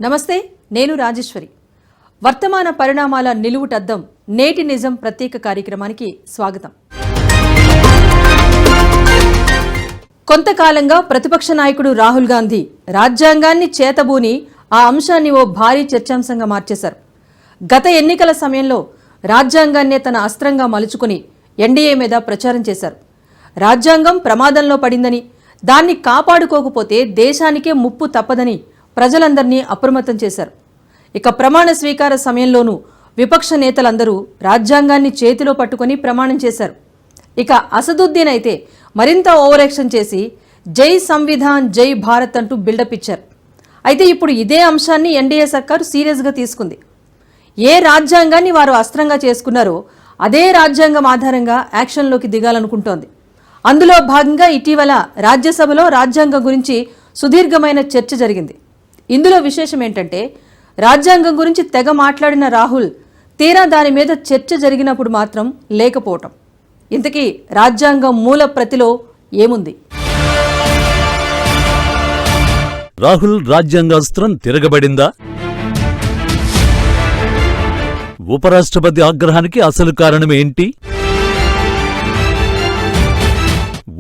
నమస్తే, నేను రాజేశ్వరి. వర్తమాన పరిణామాల నిలువుటద్దం నేటి నిజం ప్రత్యేక కార్యక్రమానికి స్వాగతం. కొంతకాలంగా ప్రతిపక్ష నాయకుడు రాహుల్ గాంధీ రాజ్యాంగాన్ని చేతబూని ఆ అంశాన్ని ఓ భారీ చర్చాంశంగా మార్చేశారు. గత ఎన్నికల సమయంలో రాజ్యాంగాన్నే తన అస్త్రంగా మలుచుకుని ఎన్డీఏ మీద ప్రచారం చేశారు. రాజ్యాంగం ప్రమాదంలో పడిందని, దాన్ని కాపాడుకోకపోతే దేశానికే ముప్పు తప్పదని ప్రజలందరినీ అప్రమత్తం చేశారు. ఇక ప్రమాణ స్వీకార సమయంలోనూ విపక్ష నేతలందరూ రాజ్యాంగాన్ని చేతిలో పట్టుకుని ప్రమాణం చేశారు. ఇక అసదుద్దీన్ అయితే మరింత ఓవర్ యాక్షన్ చేసి జై సంవిధాన్ జై భారత్ అంటూ బిల్డప్ ఇచ్చారు. అయితే ఇప్పుడు ఇదే అంశాన్ని ఎన్డీఏ సర్కారు సీరియస్గా తీసుకుంది. ఏ రాజ్యాంగాన్ని వారు అస్త్రంగా చేసుకున్నారో అదే రాజ్యాంగం ఆధారంగా యాక్షన్లోకి దిగాలనుకుంటోంది. అందులో భాగంగా ఇటీవల రాజ్యసభలో రాజ్యాంగం గురించి సుదీర్ఘమైన చర్చ జరిగింది. ఇందులో విశేషం ఏంటంటే, రాజ్యాంగం గురించి తెగ మాట్లాడిన రాహుల్ తీరా దాని మీద చర్చ జరిగినప్పుడు మాత్రం లేకపోవటం. ఇంతకీ రాజ్యాంగం మూల ప్రతిలో ఏముంది? రాహుల్ రాజ్యాంగాస్త్రం తిరగబడిందా? ఉపరాష్ట్రపతి ఆగ్రహానికి అసలు కారణం ఏంటి?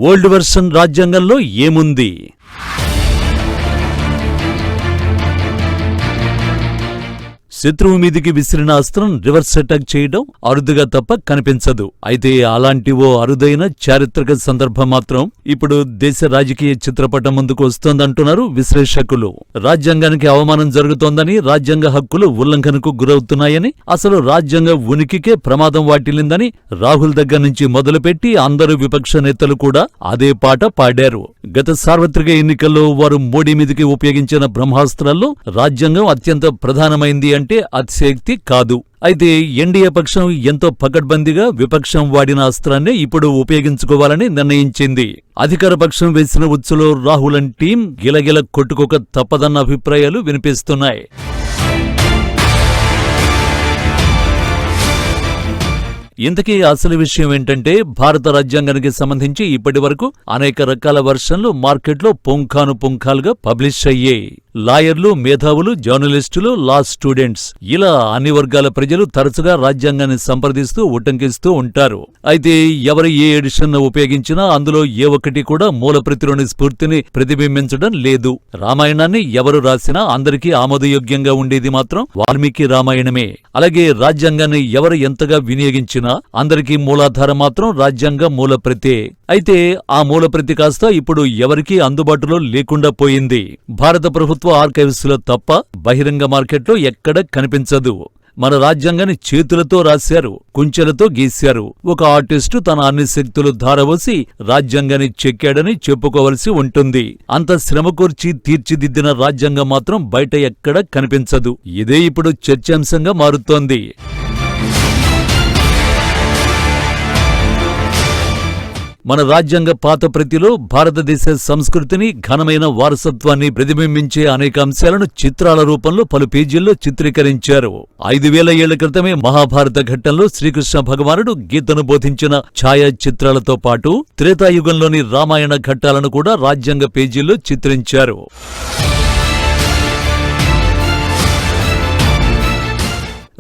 ఓల్డ్ వెర్షన్ రాజ్యాంగంలో ఏముంది? శత్రువు మీదికి విసిరిన అస్త్రం రివర్స్ అటాక్ చేయడం అరుదుగా తప్ప కనిపించదు. అయితే అలాంటి ఓ అరుదైన చారిత్రక సందర్భం మాత్రం ఇప్పుడు దేశ రాజకీయ చిత్రపటం ముందుకు వస్తోందంటున్నారు విశ్లేషకులు. రాజ్యాంగానికి అవమానం జరుగుతోందని, రాజ్యాంగ హక్కులు ఉల్లంఘనకు గురవుతున్నాయని, అసలు రాజ్యాంగ ఉనికికే ప్రమాదం వాటిల్లిందని రాహుల్ దగ్గర నుంచి మొదలుపెట్టి అందరూ విపక్ష నేతలు కూడా అదే పాట పాడారు. గత సార్వత్రిక ఎన్నికల్లో వారు మోడీ మీదికి ఉపయోగించిన బ్రహ్మాస్త్రాల్లో రాజ్యాంగం అత్యంత ప్రధానమైంది అంటే అతిశయోక్తి కాదు. అయితే ఎన్డీఏ పక్షం ఎంతో పకడ్బందీగా విపక్షం వాడిన అస్త్రాన్నే ఇప్పుడు ఉపయోగించుకోవాలని నిర్ణయించింది. అధికార పక్షం వేసిన ఉచ్చులో రాహుల్ అండ్ టీం గిలగిల కొట్టుకోక తప్పదన్న అభిప్రాయాలు వినిపిస్తున్నాయి. ఇంతకీ అసలు విషయం ఏంటంటే, భారత రాజ్యాంగానికి సంబంధించి ఇప్పటి వరకు అనేక రకాల వర్షన్లు మార్కెట్లో పుంఖానుపుంఖాలుగా పబ్లిష్ అయ్యాయి. లాయర్లు, మేధావులు, జర్నలిస్టులు, లా స్టూడెంట్స్ ఇలా అన్ని వర్గాల ప్రజలు తరచుగా రాజ్యాంగాన్ని సంప్రదిస్తూ ఉటంకిస్తూ ఉంటారు. అయితే ఎవరు ఏ ఎడిషన్ ఉపయోగించినా అందులో ఏ ఒక్కటి కూడా మూలప్రతిలోని స్ఫూర్తిని ప్రతిబింబించడం లేదు. రామాయణాన్ని ఎవరు రాసినా అందరికీ ఆమోదయోగ్యంగా ఉండేది మాత్రం వాల్మీకి రామాయణమే. అలాగే రాజ్యాంగాన్ని ఎవరు ఎంతగా వినియోగించినా అందరికీ మూలాధారం మాత్రం రాజ్యాంగ మూలప్రతే. అయితే ఆ మూలప్రతి కాస్త ఇప్పుడు ఎవరికీ అందుబాటులో లేకుండా పోయింది. భారత ప్రభుత్వ ఆర్కైవ్స్ లో తప్ప బహిరంగ మార్కెట్లో ఎక్కడ కనిపించదు. మన రాజ్యాంగాన్ని చేతులతో రాశారు, కుంచెలతో గీశారు. ఒక ఆర్టిస్టు తన అన్ని శక్తులు ధారవోసి రాజ్యాంగాన్ని చెక్కాడని చెప్పుకోవలసి ఉంటుంది. అంత శ్రమకూర్చి తీర్చిదిద్దిన రాజ్యాంగం మాత్రం బయట ఎక్కడ కనిపించదు. ఇదే ఇప్పుడు చర్చాంశంగా మారుతోంది. మన రాజ్యాంగ పాత ప్రతిలో భారతదేశ సంస్కృతిని, ఘనమైన వారసత్వాన్ని ప్రతిబింబించే అనేక అంశాలను చిత్రాల రూపంలో పలు పేజీల్లో చిత్రీకరించారు. 5000 ఏళ్ల క్రితమే మహాభారత ఘట్టంలో శ్రీకృష్ణ భగవానుడు గీతను బోధించిన ఛాయాచిత్రాలతో పాటు త్రేతాయుగంలోని రామాయణ ఘట్టాలను కూడా రాజ్యాంగ పేజీల్లో చిత్రించారు.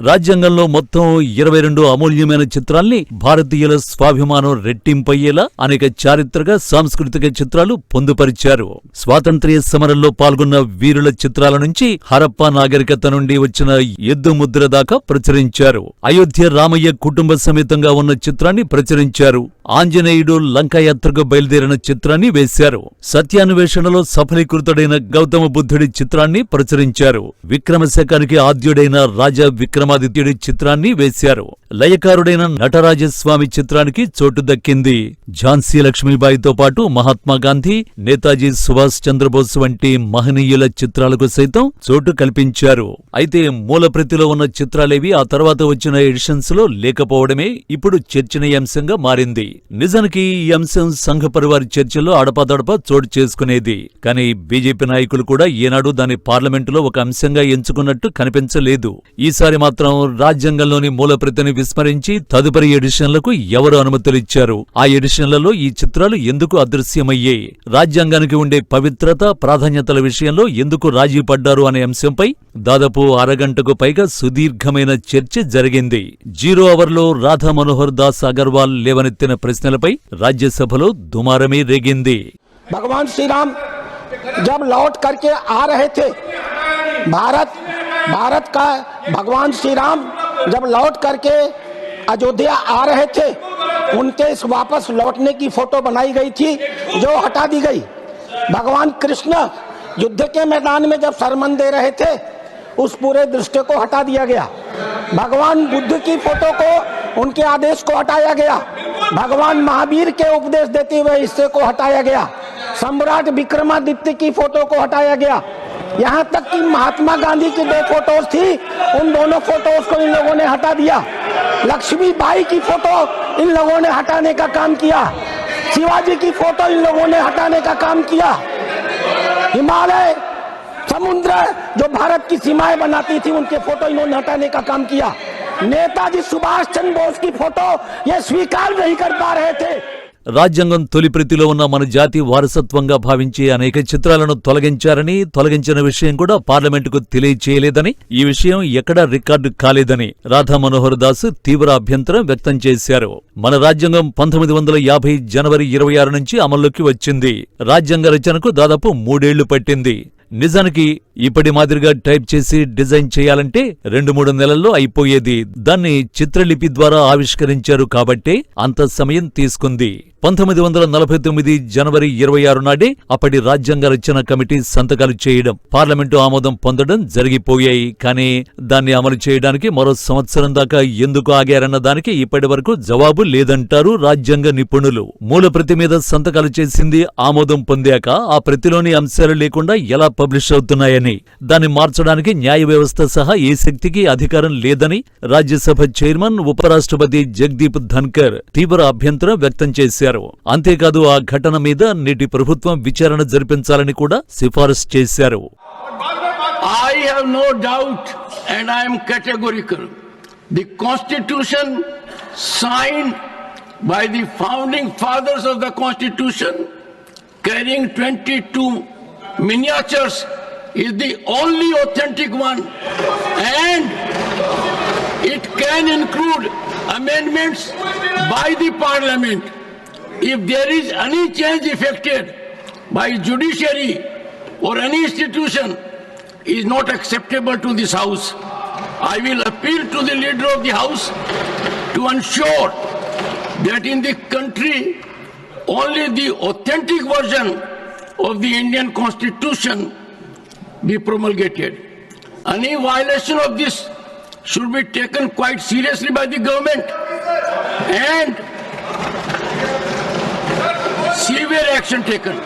రాజ్యాంగంలో మొత్తం 22 అమూల్యమైన చిత్రాల్ని భారతీయుల స్వాభిమానం రెట్టింపయ్యేలా అనేక చారిత్రక, సాంస్కృతిక చిత్రాలు పొందుపరిచారు. స్వాతంత్ర్య సమరంలో పాల్గొన్న వీరుల చిత్రాల నుంచి హరప్పా నాగరికత నుండి వచ్చిన ఎద్దు ముద్ర దాకా ప్రచురించారు. అయోధ్య రామయ్య కుటుంబ సమేతంగా ఉన్న చిత్రాన్ని ప్రచురించారు. ఆంజనేయుడు లంకాయాత్రకు బయలుదేరిన చిత్రాన్ని వేశారు. సత్యాన్వేషణలో సఫలీకృతుడైన గౌతమ బుద్ధుడి చిత్రాన్ని ప్రచురించారు. విక్రమశకానికి ఆద్యుడైన రాజా విక్రమాదిత్యుడి చిత్రాన్ని వేశారు. లయకారుడైన నటరాజస్వామి చిత్రానికి చోటు దక్కింది. ఝాన్సీ లక్ష్మీబాయితో పాటు మహాత్మాగాంధీ, నేతాజీ సుభాష్ చంద్రబోస్ వంటి మహనీయుల చిత్రాలకు సైతం చోటు కల్పించారు. అయితే మూలప్రతిలో ఉన్న చిత్రాలేవి ఆ తర్వాత వచ్చిన ఎడిషన్స్ లో లేకపోవడమే ఇప్పుడు చర్చనీయాంశంగా మారింది. నిజానికి ఈ అంశం సంఘ పరివార చర్చల్లో అడపాదడపా చోటు చేసుకునేది. కానీ బీజేపీ నాయకులు కూడా ఏనాడు దాని పార్లమెంటులో ఒక అంశంగా ఎంచుకున్నట్టు కనిపించలేదు. ఈసారి మాత్రం మాత్రం రాజ్యాంగంలోని మూలప్రతిని విస్మరించి తదుపరి ఎడిషన్లకు ఎవరు అనుమతులిచ్చారు? ఆ ఎడిషన్లలో ఈ చిత్రాలు ఎందుకు అదృశ్యమయ్యాయి? రాజ్యాంగానికి ఉండే పవిత్రత, ప్రాధాన్యతల విషయంలో ఎందుకు రాజీ పడ్డారు అనే అంశంపై దాదాపు అరగంటకు పైగా సుదీర్ఘమైన చర్చ జరిగింది. 0 అవర్లో రాధా మనోహర్ దాస్ అగర్వాల్ లేవనెత్తిన ప్రశ్నలపై రాజ్యసభలో దుమారమే రేగింది. भगवान श्री राम जब लौट करके आ रहे थे, भारत का भगवान श्री राम जब लौट करके अयोध्या आ रहे थे, उनके इस वापस लौटने की फोटो बनाई गई थी जो हटा दी गई। भगवान कृष्ण युद्ध के मैदान में जब सरमन दे रहे थे, उस पूरे दृश्य को हटा दिया गया। भगवान बुद्ध की फोटो को, उनके आदेश को हटाया गया। भगवान महावीर के उपदेश देते हुए हिस्से को हटाया गया। सम्राट विक्रमादित्य की फोटो को हटाया गया। यहाँ तक कि महात्मा गांधी की 2 फोटोज थी, उन दोनों फोटोज को इन लोगों ने हटा दिया। लक्ष्मीबाई की फोटो इन लोगों ने हटाने का काम किया। शिवाजी की फोटो इन लोगों ने हटाने का काम किया। हिमालय, समुद्र जो भारत की सीमाएं बनाती थी, उनके फोटो इन्होंने हटाने का काम किया। नेताजी सुभाष चंद्र बोस की फोटो ये स्वीकार नहीं कर पा रहे थे। రాజ్యాంగం తొలి ప్రతిలో ఉన్న మన జాతి వారసత్వంగా భావించే అనేక చిత్రాలను తొలగించారని, తొలగించిన విషయం కూడా పార్లమెంటుకు తెలియచేయలేదని, ఈ విషయం ఎక్కడా రికార్డు కాలేదని రాధా మనోహర్ దాస్ తీవ్ర అభ్యంతరం వ్యక్తం చేశారు. మన రాజ్యాంగం 1950 జనవరి 26 నుంచి అమల్లోకి వచ్చింది. రాజ్యాంగ రచనకు దాదాపు 3 ఏళ్లు పట్టింది. నిజానికి ఇప్పటి మాదిరిగా టైప్ చేసి డిజైన్ చేయాలంటే 2-3 నెలల్లో అయిపోయేది. దాన్ని చిత్రలిపి ద్వారా ఆవిష్కరించారు కాబట్టే అంత సమయం తీసుకుంది. 1949 జనవరి 26 నాడే అప్పటి రాజ్యాంగ రచన కమిటీ సంతకాలు చేయడం, పార్లమెంటు ఆమోదం పొందడం జరిగిపోయాయి. కానీ దాన్ని అమలు చేయడానికి మరో సంవత్సరం దాకా ఎందుకు ఆగారన్న దానికి ఇప్పటి వరకు జవాబు లేదంటారు రాజ్యాంగ నిపుణులు. మూల ప్రతి మీద సంతకాలు చేసింది ఆమోదం పొందాక ఆ ప్రతిలోని అంశాలు లేకుండా ఎలా పబ్లిష్ అవుతున్నాయని, దాన్ని మార్చడానికి న్యాయ వ్యవస్థ సహా ఏ శక్తికి అధికారం లేదని రాజ్యసభ చైర్మన్ ఉపరాష్ట్రపతి జగదీప్ ధన్కర్ తీవ్ర అభ్యంతరం వ్యక్తం చేశారు. అంతేకాదు ఆ ఘటన మీద నేటి ప్రభుత్వం విచారణ జరిపించాలని కూడా సిఫారసు చేశారు. I have no doubt and I am categorical. The Constitution signed by the founding fathers of the Constitution, carrying 22 miniatures, is the only authentic one, and it can include amendments by the Parliament. If there is any change effected by judiciary or any institution is not acceptable to this House, I will appeal to the leader of the House to ensure that in the country only the authentic version of the Indian Constitution be promulgated. Any violation of this should be taken quite seriously by the government and severe action taken.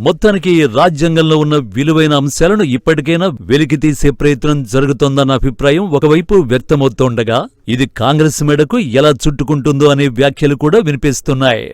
మొత్తానికి రాజ్యాంగంలో ఉన్న విలువైన అంశాలను ఇప్పటికైనా వెలికితీసే ప్రయత్నం జరుగుతోందన్న అభిప్రాయం ఒకవైపు వ్యక్తమవుతోండగా, ఇది కాంగ్రెస్ మెడకు ఎలా చుట్టుకుంటుందో అనే వ్యాఖ్యలు కూడా వినిపిస్తున్నాయి.